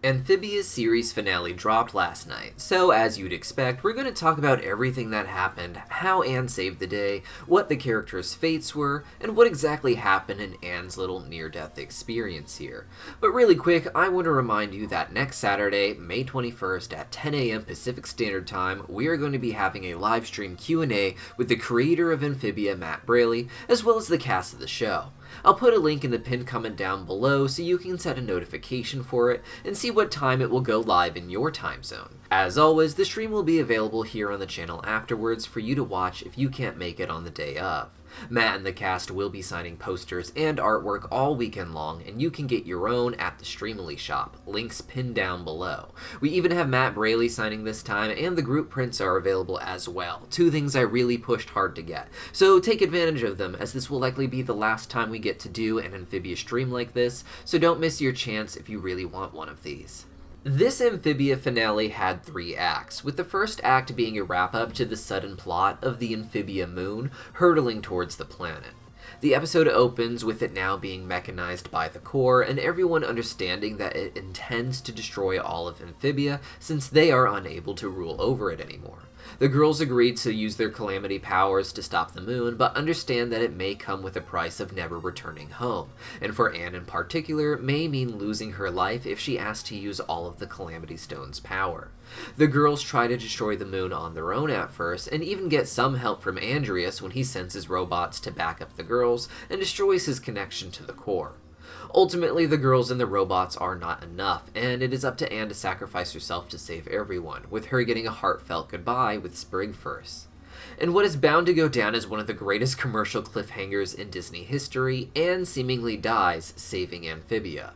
Amphibia's series finale dropped last night, so as you'd expect, we're going to talk about everything that happened, how Anne saved the day, what the characters' fates were, and what exactly happened in Anne's little near-death experience here. But really quick, I want to remind you that next Saturday, May 21st at 10 a.m. Pacific Standard Time, we are going to be having a live stream Q&A with the creator of Amphibia, Matt Braley, as well as the cast of the show. I'll put a link in the pinned comment down below so you can set a notification for it and see what time it will go live in your time zone. As always, the stream will be available here on the channel afterwards for you to watch if you can't make it on the day of. Matt and the cast will be signing posters and artwork all weekend long, and you can get your own at the Streamily shop, links pinned down below. We even have Matt Braley signing this time, and the group prints are available as well, two things I really pushed hard to get. So take advantage of them, as this will likely be the last time we get to do an Amphibia stream like this, so don't miss your chance if you really want one of these. This Amphibia finale had 3 acts, with the first act being a wrap-up to the sudden plot of the Amphibia moon hurtling towards the planet. The episode opens with it now being mechanized by the core, and everyone understanding that it intends to destroy all of Amphibia since they are unable to rule over it anymore. The girls agreed to use their calamity powers to stop the moon, but understand that it may come with a price of never returning home, and for Anne in particular, may mean losing her life if she asks to use all of the Calamity Stone's power. The girls try to destroy the moon on their own at first, and even get some help from Andreas when he sends his robots to back up the girls and destroys his connection to the core. Ultimately, the girls and the robots are not enough, and it is up to Anne to sacrifice herself to save everyone, with her getting a heartfelt goodbye with Sprig first. And what is bound to go down as one of the greatest commercial cliffhangers in Disney history, Anne seemingly dies saving Amphibia.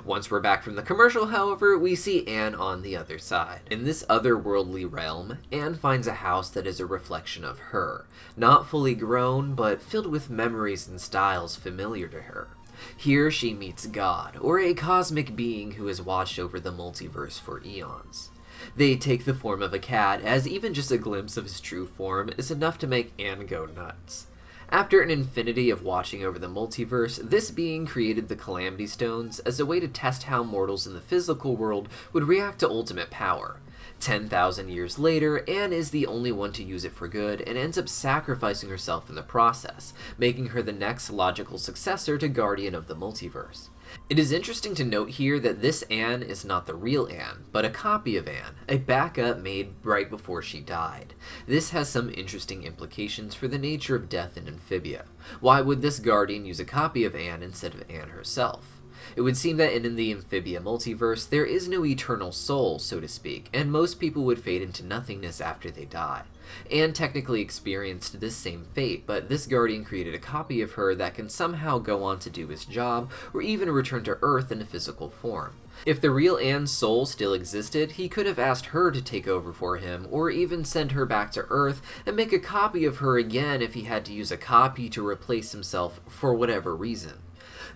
Once we're back from the commercial, however, we see Anne on the other side. In this otherworldly realm, Anne finds a house that is a reflection of her, not fully grown, but filled with memories and styles familiar to her. Here she meets God, or a cosmic being who has watched over the multiverse for eons. They take the form of a cat, as even just a glimpse of his true form is enough to make Anne go nuts. After an infinity of watching over the multiverse, this being created the Calamity Stones as a way to test how mortals in the physical world would react to ultimate power. 10,000 years later, Anne is the only one to use it for good and ends up sacrificing herself in the process, making her the next logical successor to Guardian of the Multiverse. It is interesting to note here that this Anne is not the real Anne, but a copy of Anne, a backup made right before she died. This has some interesting implications for the nature of death in Amphibia. Why would this Guardian use a copy of Anne instead of Anne herself? It would seem that in the Amphibia multiverse, there is no eternal soul, so to speak, and most people would fade into nothingness after they die. Anne technically experienced this same fate, but this Guardian created a copy of her that can somehow go on to do his job, or even return to Earth in a physical form. If the real Anne's soul still existed, he could have asked her to take over for him, or even send her back to Earth and make a copy of her again if he had to use a copy to replace himself for whatever reason.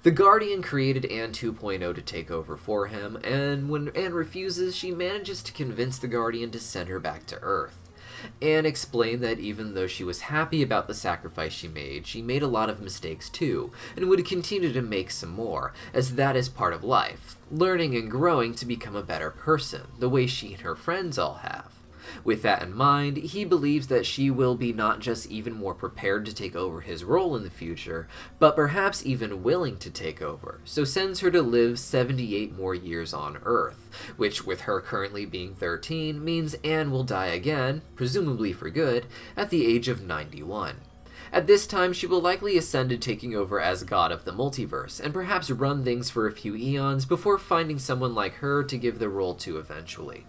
The Guardian created Anne 2.0 to take over for him, and when Anne refuses, she manages to convince the Guardian to send her back to Earth. Anne explained that even though she was happy about the sacrifice she made a lot of mistakes too, and would continue to make some more, as that is part of life, learning and growing to become a better person, the way she and her friends all have. With that in mind, he believes that she will be not just even more prepared to take over his role in the future, but perhaps even willing to take over, so sends her to live 78 more years on Earth, which with her currently being 13 means Anne will die again, presumably for good, at the age of 91. At this time, she will likely ascend to taking over as god of the multiverse, and perhaps run things for a few eons before finding someone like her to give the role to eventually.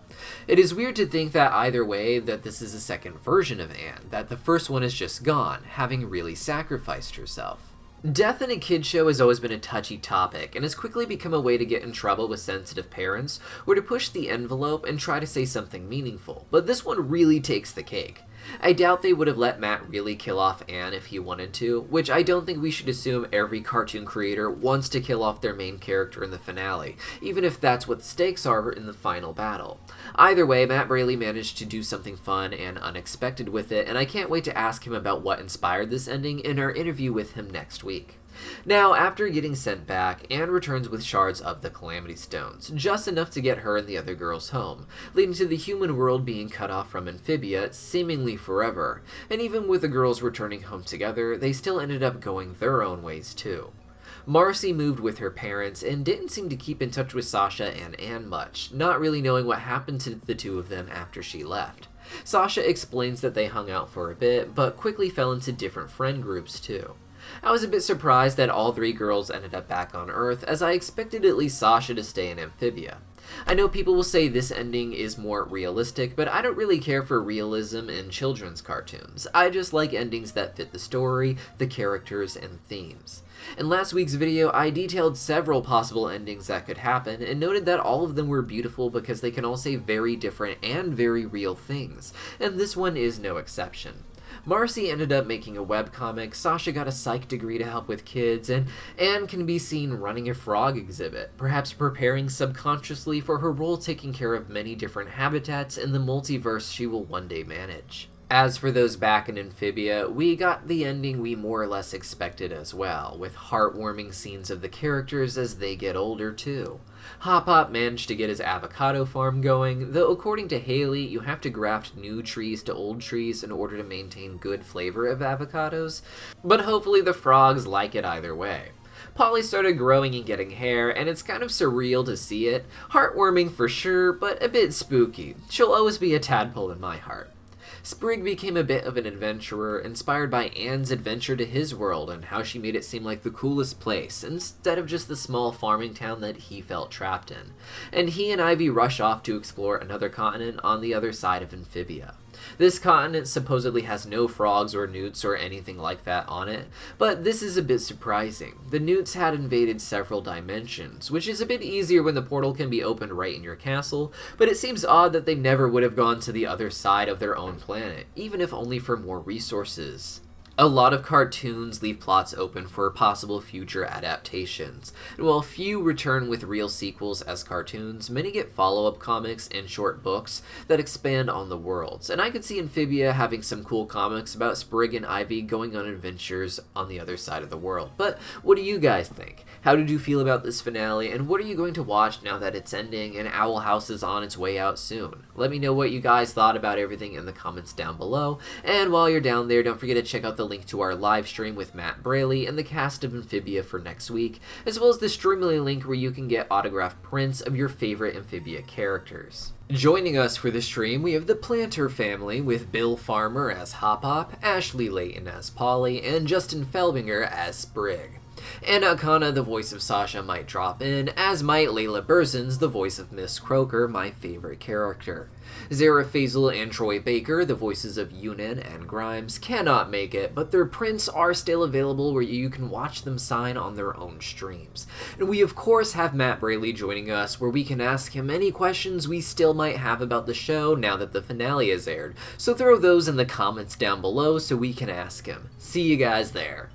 It is weird to think that either way that this is a second version of Anne, that the first one is just gone, having really sacrificed herself. Death in a kid's show has always been a touchy topic, and has quickly become a way to get in trouble with sensitive parents, or to push the envelope and try to say something meaningful, but this one really takes the cake. I doubt they would have let Matt really kill off Anne if he wanted to, which I don't think we should assume every cartoon creator wants to kill off their main character in the finale, even if that's what the stakes are in the final battle. Either way, Matt Braley managed to do something fun and unexpected with it, and I can't wait to ask him about what inspired this ending in our interview with him next week. Now, after getting sent back, Anne returns with shards of the Calamity Stones, just enough to get her and the other girls home, leading to the human world being cut off from Amphibia seemingly forever, and even with the girls returning home together, they still ended up going their own ways too. Marcy moved with her parents and didn't seem to keep in touch with Sasha and Anne much, not really knowing what happened to the two of them after she left. Sasha explains that they hung out for a bit, but quickly fell into different friend groups too. I was a bit surprised that all three girls ended up back on Earth, as I expected at least Sasha to stay in Amphibia. I know people will say this ending is more realistic, but I don't really care for realism in children's cartoons. I just like endings that fit the story, the characters, and themes. In last week's video, I detailed several possible endings that could happen, and noted that all of them were beautiful because they can all say very different and very real things, and this one is no exception. Marcy ended up making a webcomic, Sasha got a psych degree to help with kids, and Anne can be seen running a frog exhibit, perhaps preparing subconsciously for her role taking care of many different habitats in the multiverse she will one day manage. As for those back in Amphibia, we got the ending we more or less expected as well, with heartwarming scenes of the characters as they get older too. Hop Hop managed to get his avocado farm going, though according to Hailey, you have to graft new trees to old trees in order to maintain good flavor of avocados, but hopefully the frogs like it either way. Polly started growing and getting hair, and it's kind of surreal to see it. Heartwarming for sure, but a bit spooky. She'll always be a tadpole in my heart. Sprig became a bit of an adventurer, inspired by Anne's adventure to his world and how she made it seem like the coolest place, instead of just the small farming town that he felt trapped in. And he and Ivy rush off to explore another continent on the other side of Amphibia. This continent supposedly has no frogs or newts or anything like that on it, but this is a bit surprising. The newts had invaded several dimensions, which is a bit easier when the portal can be opened right in your castle, but it seems odd that they never would have gone to the other side of their own planet, even if only for more resources. A lot of cartoons leave plots open for possible future adaptations, and while few return with real sequels as cartoons, many get follow-up comics and short books that expand on the worlds, and I could see Amphibia having some cool comics about Sprig and Ivy going on adventures on the other side of the world. But what do you guys think? How did you feel about this finale, and what are you going to watch now that it's ending and Owl House is on its way out soon? Let me know what you guys thought about everything in the comments down below, and while you're down there, don't forget to check out the link to our live stream with Matt Braley and the cast of Amphibia for next week, as well as the Streamily link where you can get autographed prints of your favorite Amphibia characters. Joining us for the stream, we have the Planter family with Bill Farmer as Hop Hop, Ashley Layton as Polly, and Justin Felbinger as Sprig. Anna Akana, the voice of Sasha, might drop in, as might Layla Berzins, the voice of Miss Croaker, my favorite character. Zara Faisal and Troy Baker, the voices of Yunin and Grimes, cannot make it, but their prints are still available where you can watch them sign on their own streams. And we of course have Matt Braley joining us, where we can ask him any questions we still might have about the show now that the finale has aired, so throw those in the comments down below so we can ask him. See you guys there.